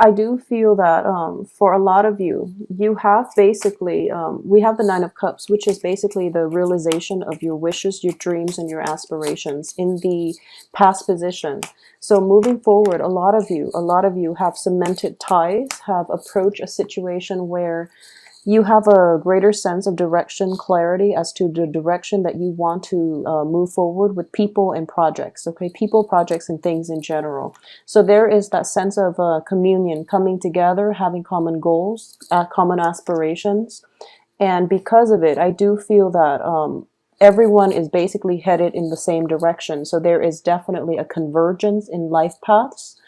I do feel that for a lot of you, you have basically, we have the Nine of Cups, which is basically the realization of your wishes, your dreams, and your aspirations in the past position. So moving forward, a lot of you have cemented ties, have approached a situation where you have a greater sense of direction, clarity as to the direction that you want to move forward with people and projects, okay? People, projects, and things in general. So there is that sense of communion, coming together, having common goals, common aspirations. And because of it, I do feel that everyone is basically headed in the same direction. So there is definitely a convergence in life paths.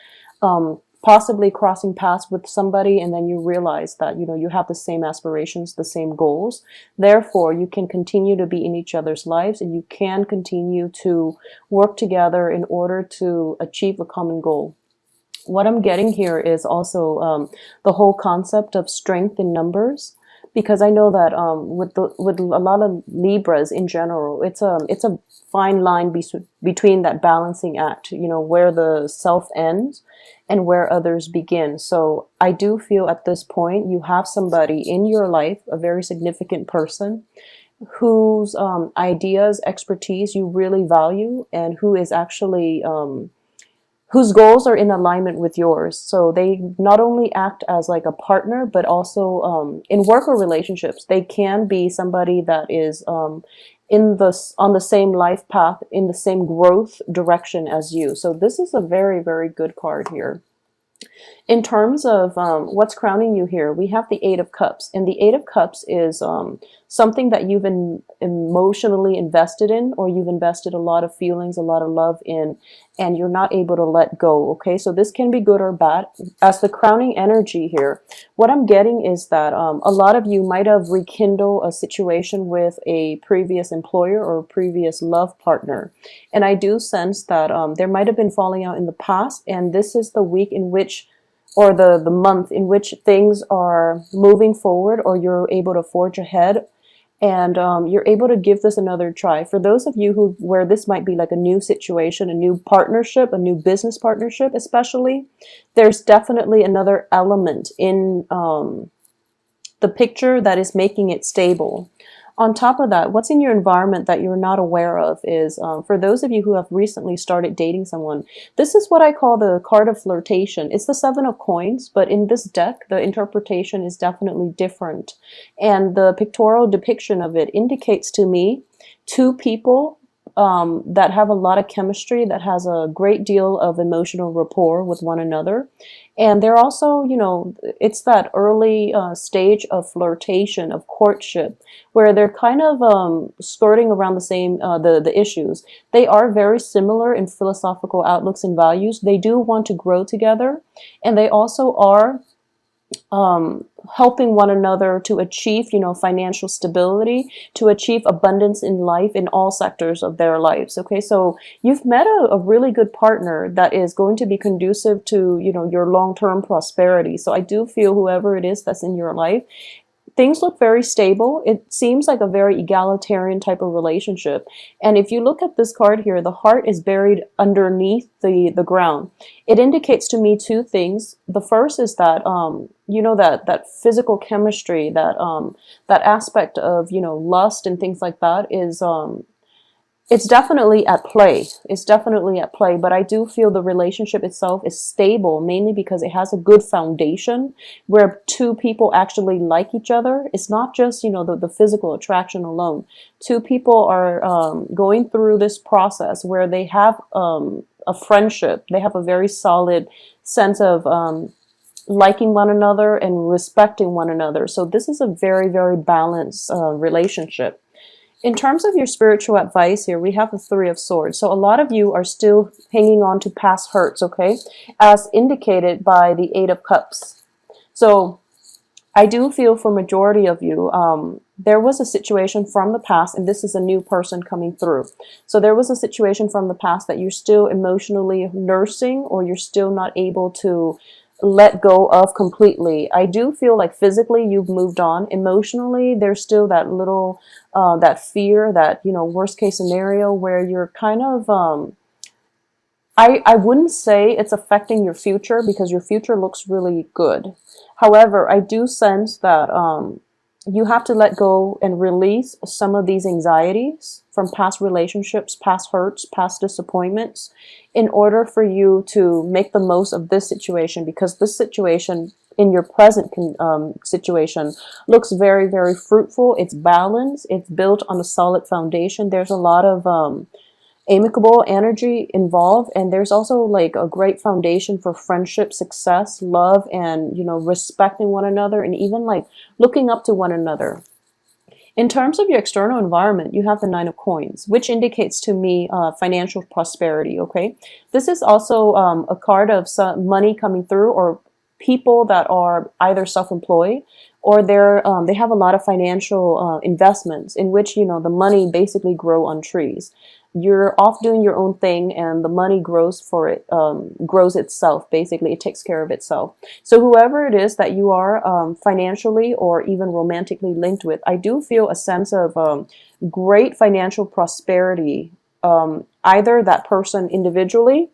Possibly crossing paths with somebody, and then you realize that you have the same aspirations, the same goals. Therefore, you can continue to be in each other's lives, and you can continue to work together in order to achieve a common goal. What I'm getting here is also the whole concept of strength in numbers, because I know that with a lot of Libras in general, it's a fine line between that balancing act, where the self ends and where others begin. So I do feel at this point you have somebody in your life, a very significant person, whose ideas, expertise you really value, and who is actually whose goals are in alignment with yours. So they not only act as like a partner, but also in work or relationships, they can be somebody that is on the same life path, in the same growth direction as you. So this is a very, very good card here. In terms of what's crowning you here, we have the Eight of Cups. And the Eight of Cups is something that you've been emotionally invested in, or you've invested a lot of feelings, a lot of love in, and you're not able to let go, okay? So this can be good or bad. As the crowning energy here, what I'm getting is that a lot of you might have rekindled a situation with a previous employer or a previous love partner. And I do sense that there might have been falling out in the past, and this is the week in which, or the month in which things are moving forward, or you're able to forge ahead, and you're able to give this another try. For those of you where this might be like a new situation, a new partnership, a new business partnership especially, there's definitely another element in the picture that is making it stable. On top of that, what's in your environment that you're not aware of is, for those of you who have recently started dating someone, this is what I call the card of flirtation. It's the Seven of Coins, but in this deck, the interpretation is definitely different. And the pictorial depiction of it indicates to me two people that have a lot of chemistry, that has a great deal of emotional rapport with one another. And they're also, it's that early stage of flirtation, of courtship, where they're kind of skirting around the same, the issues. They are very similar in philosophical outlooks and values. They do want to grow together, and they also are helping one another to achieve, financial stability, to achieve abundance in life in all sectors of their lives. Okay, so you've met a really good partner that is going to be conducive to, your long-term prosperity. So I do feel whoever it is that's in your life, things look very stable. It seems like a very egalitarian type of relationship. And if you look at this card here, the heart is buried underneath the ground. It indicates to me two things. The first is that, that physical chemistry, that aspect of, lust and things like that is, it's definitely at play. It's definitely at play, but I do feel the relationship itself is stable, mainly because it has a good foundation where two people actually like each other. It's not just, the physical attraction alone. Two people are going through this process where they have a friendship. They have a very solid sense of liking one another and respecting one another. So this is a very, very balanced relationship. In terms of your spiritual advice here, we have the Three of Swords. So a lot of you are still hanging on to past hurts, okay? As indicated by the Eight of Cups. So I do feel for majority of you, there was a situation from the past, and this is a new person coming through. So there was a situation from the past that you're still emotionally nursing, or you're still not able to let go of completely. I do feel like physically you've moved on. Emotionally, there's still that little, that fear, that, worst case scenario where you're kind of, I wouldn't say it's affecting your future because your future looks really good. However, I do sense that you have to let go and release some of these anxieties from past relationships, past hurts, past disappointments, in order for you to make the most of this situation, because this situation in your present situation looks very, very fruitful. It's balanced. It's built on a solid foundation. There's a lot of amicable energy involved, and there's also like a great foundation for friendship, success, love, and respecting one another, and even like looking up to one another. In terms of your external environment, you have the Nine of Coins, which indicates to me financial prosperity. Okay, this is also a card of some money coming through, or people that are either self-employed, or they have a lot of financial investments in which the money basically grow on trees. You're off doing your own thing, and the money grows for it, grows itself. Basically, it takes care of itself. So whoever it is that you are financially or even romantically linked with, I do feel a sense of great financial prosperity. Either that person individually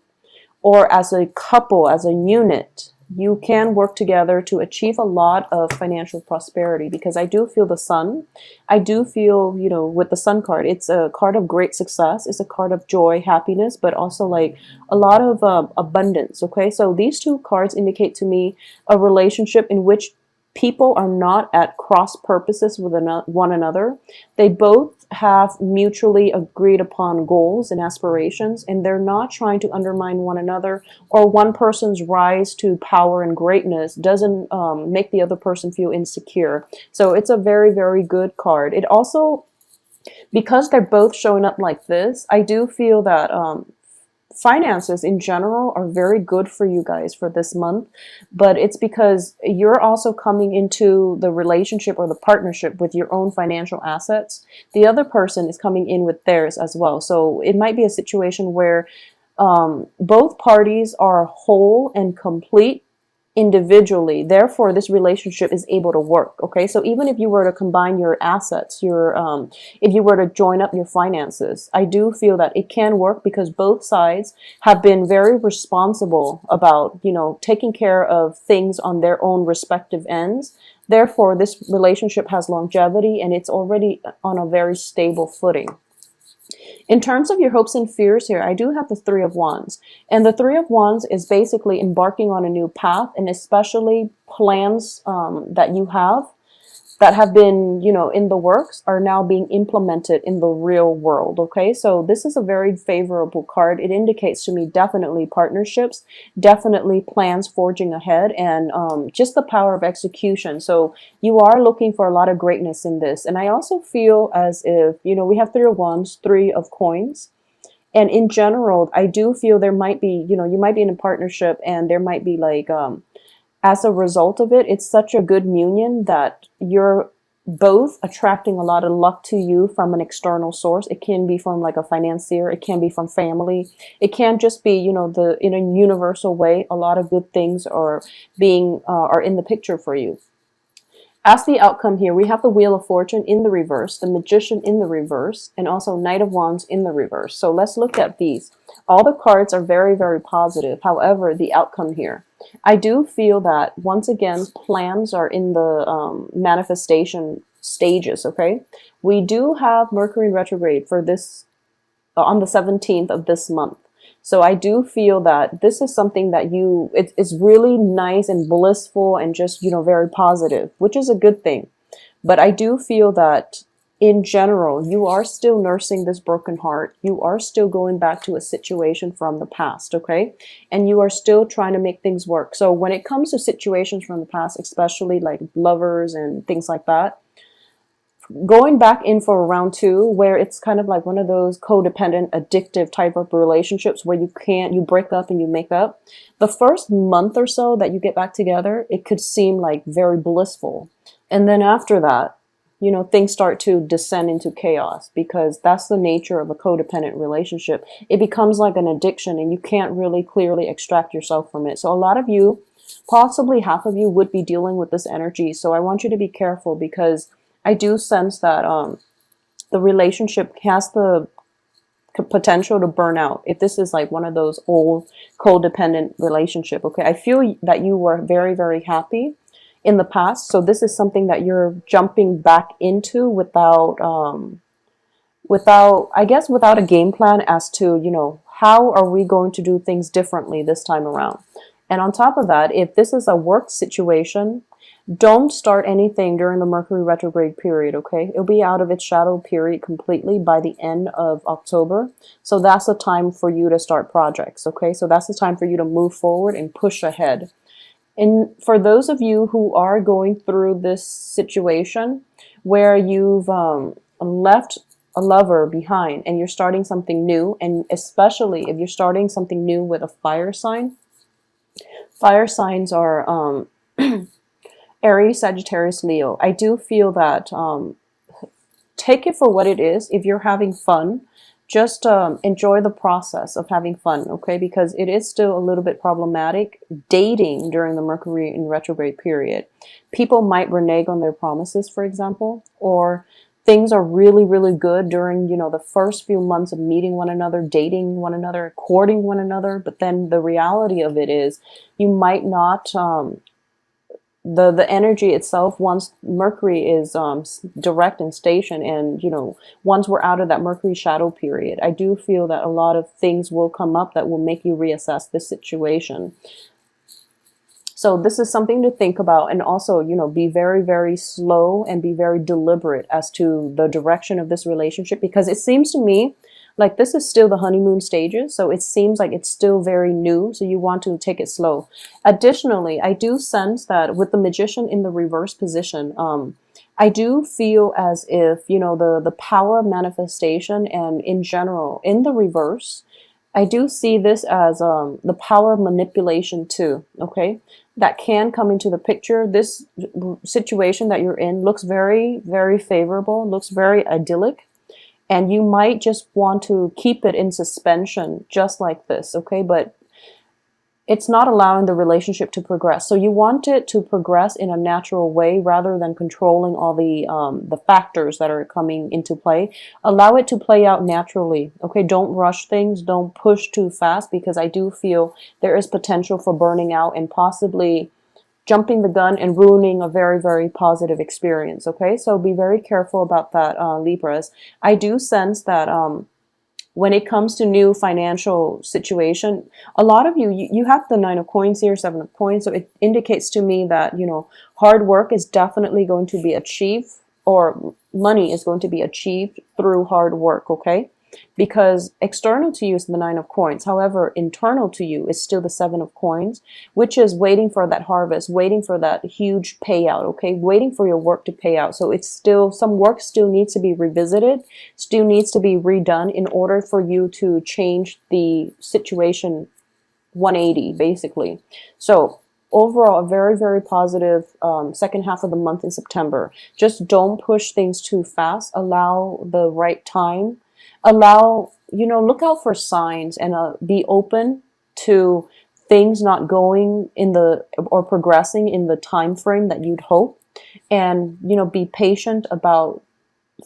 or as a couple, as a unit, you can work together to achieve a lot of financial prosperity, because I do feel the sun. I do feel, with the sun card, it's a card of great success. It's a card of joy, happiness, but also like a lot of abundance. Okay, so these two cards indicate to me a relationship in which people are not at cross purposes with one another. They both have mutually agreed upon goals and aspirations, and they're not trying to undermine one another, or one person's rise to power and greatness doesn't make the other person feel insecure. So it's a very, very good card. It also, because they're both showing up like this, I do feel that finances in general are very good for you guys for this month, but it's because you're also coming into the relationship or the partnership with your own financial assets. The other person is coming in with theirs as well. So it might be a situation where both parties are whole and complete individually. Therefore, this relationship is able to work. Okay, so even if you were to combine your assets, if you were to join up your finances, I do feel that it can work, because both sides have been very responsible about taking care of things on their own respective ends. Therefore, this relationship has longevity, and it's already on a very stable footing. In terms of your hopes and fears here, I do have the Three of Wands. And the Three of Wands is basically embarking on a new path, and especially plans that you have that have been, in the works are now being implemented in the real world. Okay, so this is a very favorable card. It indicates to me definitely partnerships, definitely plans forging ahead, and just the power of execution. So you are looking for a lot of greatness in this. And I also feel as if, we have Three of Wands, Three of Coins. And in general, I do feel there might be, you might be in a partnership, and there might be like, as a result of it, it's such a good union that you're both attracting a lot of luck to you from an external source. It can be from like a financier, it can be from family, it can just be, in a universal way, a lot of good things are in the picture for you. As the outcome here, we have the Wheel of Fortune in the reverse, the Magician in the reverse, and also Knight of Wands in the reverse. So let's look at these. All the cards are very, very positive. However, the outcome here, I do feel that, once again, plans are in the manifestation stages, okay? We do have Mercury in retrograde for this on the 17th of this month. So I do feel that this is something that it's really nice and blissful and just, very positive, which is a good thing. But I do feel that in general, you are still nursing this broken heart. You are still going back to a situation from the past, okay? And you are still trying to make things work. So when it comes to situations from the past, especially like lovers and things like that, going back in for round two, where it's kind of like one of those codependent, addictive type of relationships where you break up and you make up. The first month or so that you get back together, it could seem like very blissful. And then after that, things start to descend into chaos, because that's the nature of a codependent relationship. It becomes like an addiction, and you can't really clearly extract yourself from it. So a lot of you, possibly half of you, would be dealing with this energy. So I want you to be careful, because I do sense that the relationship has the potential to burn out. If this is like one of those old codependent relationship, okay, I feel that you were very, very happy in the past. So this is something that you're jumping back into without, I guess, without a game plan as to, how are we going to do things differently this time around. And on top of that, if this is a work situation, don't start anything during the Mercury retrograde period, okay? It'll be out of its shadow period completely by the end of October. So that's the time for you to start projects, okay? So that's the time for you to move forward and push ahead. And for those of you who are going through this situation where you've left a lover behind and you're starting something new, and especially if you're starting something new with a fire sign, fire signs are Aries, Sagittarius, Leo. I do feel that take it for what it is. If you're having fun, just enjoy the process of having fun, okay? Because it is still a little bit problematic dating during the Mercury in retrograde period. People might renege on their promises, for example, or things are really, really good during, the first few months of meeting one another, dating one another, courting one another. But then the reality of it is you might not the energy itself, once Mercury is direct and station, and once we're out of that Mercury shadow period, I do feel that a lot of things will come up that will make you reassess this situation. So this is something to think about, and also, be very, very slow and be very deliberate as to the direction of this relationship, because it seems to me like this is still the honeymoon stages. So it seems like it's still very new. So you want to take it slow. Additionally, I do sense that with the Magician in the reverse position, I do feel as if, the power of manifestation and in general, in the reverse, I do see this as the power of manipulation too, okay? That can come into the picture. This situation that you're in looks very, very favorable, looks very idyllic. And you might just want to keep it in suspension just like this, okay? But it's not allowing the relationship to progress. So you want it to progress in a natural way rather than controlling all the factors that are coming into play. Allow it to play out naturally, okay? Don't rush things. Don't push too fast, because I do feel there is potential for burning out and possibly jumping the gun and ruining a very, very positive experience, okay? So be very careful about that, Libras. I do sense that when it comes to new financial situation, a lot of you have the 9 of coins here, 7 of coins, so it indicates to me that, hard work is definitely going to be achieved, or money is going to be achieved through hard work, okay? Because external to you is the 9 of coins. However, internal to you is still the 7 of coins, which is waiting for that harvest, waiting for that huge payout, okay? Waiting for your work to pay out. So it's still, some work still needs to be revisited, still needs to be redone in order for you to change the situation 180, basically. So overall, a very, very positive second half of the month in September. Just don't push things too fast. Allow the right time. Allow, look out for signs, and be open to things not going in or progressing in the time frame that you'd hope. And, be patient about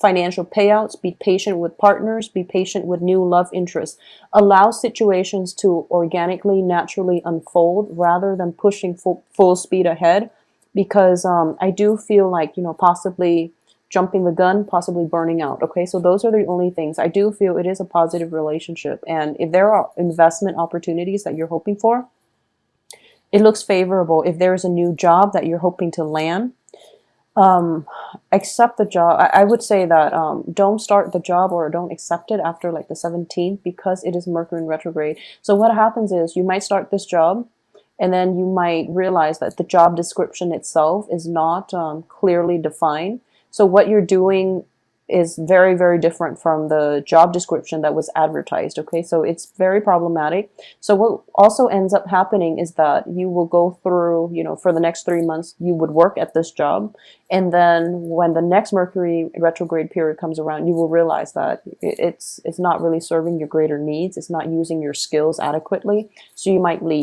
financial payouts, be patient with partners, be patient with new love interests. Allow situations to organically, naturally unfold rather than pushing full speed ahead, because I do feel like, possibly jumping the gun, possibly burning out. Okay, so those are the only things. I do feel it is a positive relationship. And if there are investment opportunities that you're hoping for, it looks favorable. If there's a new job that you're hoping to land, accept the job. I would say that don't start the job or don't accept it after like the 17th, because it is Mercury in retrograde. So what happens is you might start this job, and then you might realize that the job description itself is not clearly defined. So what you're doing is very, very different from the job description that was advertised, okay? So it's very problematic. So what also ends up happening is that you will go through, for the next 3 months, you would work at this job. And then when the next Mercury retrograde period comes around, you will realize that it's not really serving your greater needs. It's not using your skills adequately. So you might leave,